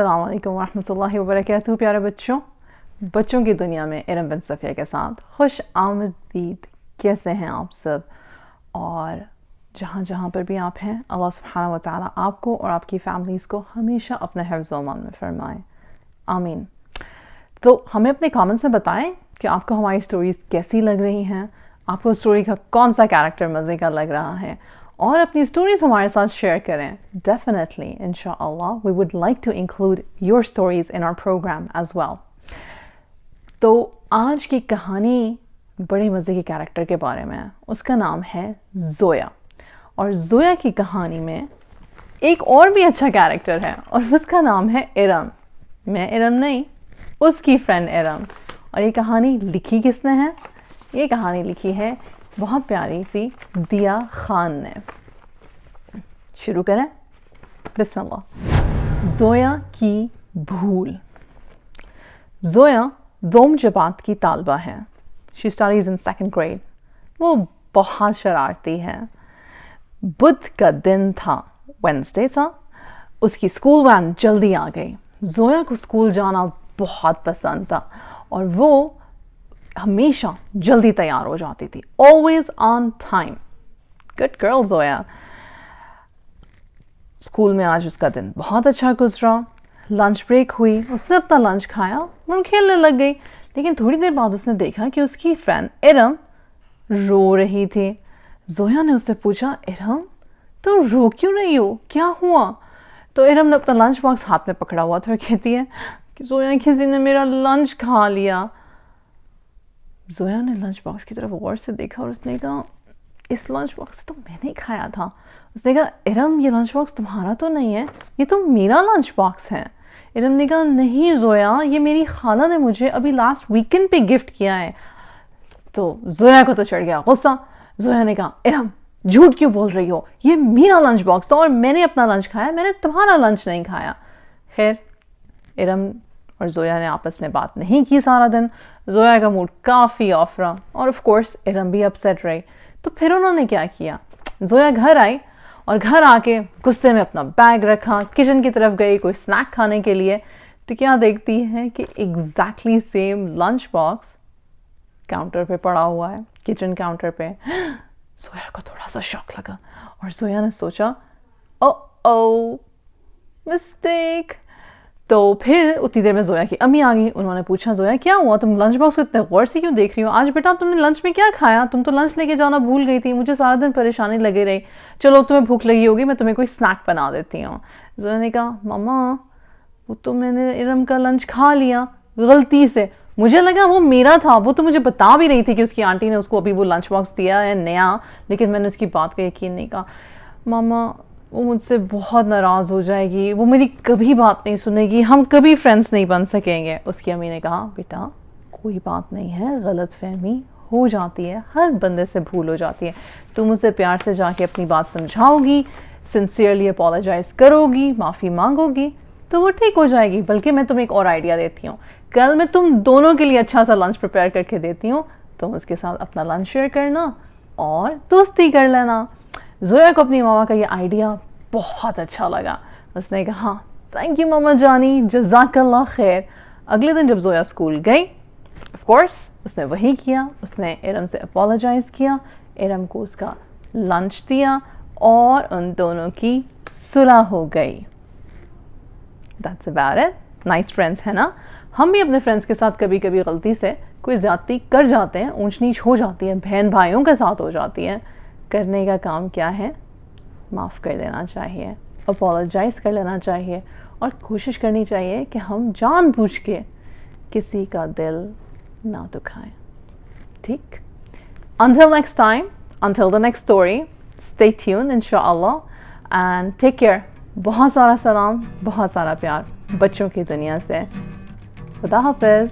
अस्सलाम वालेकुम वरहमतुल्लाहि वबरकातुहू। प्यारे बच्चों की दुनिया में इरम बिन सफ़िया के साथ खुश आमदीद। कैसे हैं आप सब? और जहाँ पर भी आप हैं, अल्लाह सुब्हानहू व तआला आपको और आपकी फैमिलीज़ को हमेशा अपने हिफ्ज़ व अमान में फरमाए, आमीन। तो हमें अपने कमेंट्स में बताएं कि आपको हमारी स्टोरीज़ कैसी लग रही हैं, आपको स्टोरी का कौन सा कैरेक्टर मज़े का लग रहा है, और अपनी स्टोरीज़ हमारे साथ शेयर करें। डेफिनेटली इंशाअल्लाह we would like to include your stories in our program as well. तो आज की कहानी बड़े मज़े के कैरेक्टर के बारे में है। उसका नाम है ज़ोया, और ज़ोया की कहानी में एक और भी अच्छा कैरेक्टर है और उसका नाम है इरम। मैं इरम नहीं, उसकी फ्रेंड इरम। और ये कहानी लिखी किसने है? ये कहानी लिखी है बहुत प्यारी सी दिया खान ने। शुरू करें, बिस्मिल्लाह। ज़ोया की भूल। ज़ोया दोम जमात की तालबा है। She studies in 2nd grade। वो बहुत शरारती है। बुध का दिन था, वेंसडे था। उसकी स्कूल वैन जल्दी आ गई। ज़ोया को स्कूल जाना बहुत पसंद था और वो हमेशा जल्दी तैयार हो जाती थी, always on time. Good girl Zoya. School में आज उसका दिन बहुत अच्छा गुजरा। लंच ब्रेक हुई, उसने अपना लंच खाया और खेलने लग गई। लेकिन थोड़ी देर बाद उसने देखा कि उसकी फ्रेंड इरम रो रही थी। ज़ोया ने उससे पूछा, इरम तुम रो क्यों रही हो, क्या हुआ? तो इरम ने अपना लंच बॉक्स हाथ में पकड़ा हुआ था और कहती है कि ज़ोया किसी ने मेरा लंच खा लिया। ज़ोया ने लंच बॉक्स की तरफ गौर से देखा और उसने कहा, इस लंच बॉक्स तो मैंने ही खाया था। उसने कहा, इरम ये लंच बॉक्स तुम्हारा तो नहीं है, ये तो मेरा लंच बॉक्स है। इरम ने कहा, नहीं ज़ोया, ये मेरी खाला ने मुझे अभी लास्ट वीकेंड पे गिफ्ट किया है। तो ज़ोया को तो चढ़ गया गुस्सा। ज़ोया ने कहा, इरम झूठ क्यों बोल रही हो, ये मेरा लंच बॉक्स था और मैंने अपना लंच खाया, मैंने तुम्हारा लंच नहीं खाया। खैर, इरम और ज़ोया ने आपस में बात नहीं की सारा दिन। ज़ोया का मूड काफ़ी ऑफ रहा और ऑफ कोर्स इरम भी अपसेट रही। तो फिर उन्होंने क्या किया, ज़ोया घर आई और घर आके गुस्से में अपना बैग रखा, किचन की तरफ गई कोई स्नैक खाने के लिए। तो क्या देखती है कि exactly same lunch box counter पे पड़ा हुआ है, किचन काउंटर पे। ज़ोया को थोड़ा सा शॉक लगा और ज़ोया ने सोचा, ओ मिस्टेक। तो फिर उतनी देर में ज़ोया की अम्मी आ गई। उन्होंने पूछा, ज़ोया क्या हुआ, तुम लंच बॉक्स को इतने गौर से क्यों देख रही हो? आज बेटा तुमने लंच में क्या खाया? तुम तो लंच लेके जाना भूल गई थी, मुझे सारा दिन परेशानी लगी रही। चलो तुम्हें भूख लगी होगी, मैं तुम्हें कोई स्नैक बना देती हूँ। ज़ोया ने कहा, मम्मा वो तो मैंने इरम का लंच खा लिया गलती से, मुझे लगा वो मेरा था। वो तो मुझे बता भी रही थी कि उसकी आंटी ने उसको अभी वो लंच बॉक्स दिया है नया, लेकिन मैंने उसकी बात का यकीन नहीं कहा। मामा वो मुझसे बहुत नाराज़ हो जाएगी, वो मेरी कभी बात नहीं सुनेगी, हम कभी फ्रेंड्स नहीं बन सकेंगे। उसकी अम्मी ने कहा, बेटा कोई बात नहीं है, गलत फहमी हो जाती है, हर बंदे से भूल हो जाती है। तुम उसे प्यार से जाके अपनी बात समझाओगी, सिंसियरली अपोलोजाइज़ करोगी, माफ़ी मांगोगी तो वो ठीक हो जाएगी। बल्कि मैं तुम्हें एक और आइडिया देती हूँ, कल मैं तुम दोनों के लिए अच्छा सा लंच प्रिपेयर करके देती हूँ, तुम उसके साथ अपना लंच शेयर करना और दोस्ती कर लेना। ज़ोया को अपनी मामा का ये आइडिया बहुत अच्छा लगा। उसने कहा, थैंक यू मामा जानी, जज़ाकल्लाह खैर। अगले दिन जब ज़ोया स्कूल गई, ऑफ कोर्स उसने वही किया, उसने इरम से अपोलोजाइज़ किया, इरम को उसका लंच दिया और उन दोनों की सुलह हो गई। That's about it. Nice friends है ना? हम भी अपने फ्रेंड्स के साथ कभी कभी गलती से कोई ज़्यादती कर जाते हैं, ऊंच नीच हो जाती है, बहन भाइयों के साथ हो जाती है। करने का काम क्या है, माफ़ कर देना चाहिए, अपोलोजाइज़ कर लेना चाहिए और कोशिश करनी चाहिए कि हम जानबूझ के किसी का दिल ना दुखाएं। ठीक? Until next time, until the next story, stay tuned इंशाअल्लाह and take care। बहुत सारा सलाम, बहुत सारा प्यार बच्चों की दुनिया से। खुदा हाफ़िज़।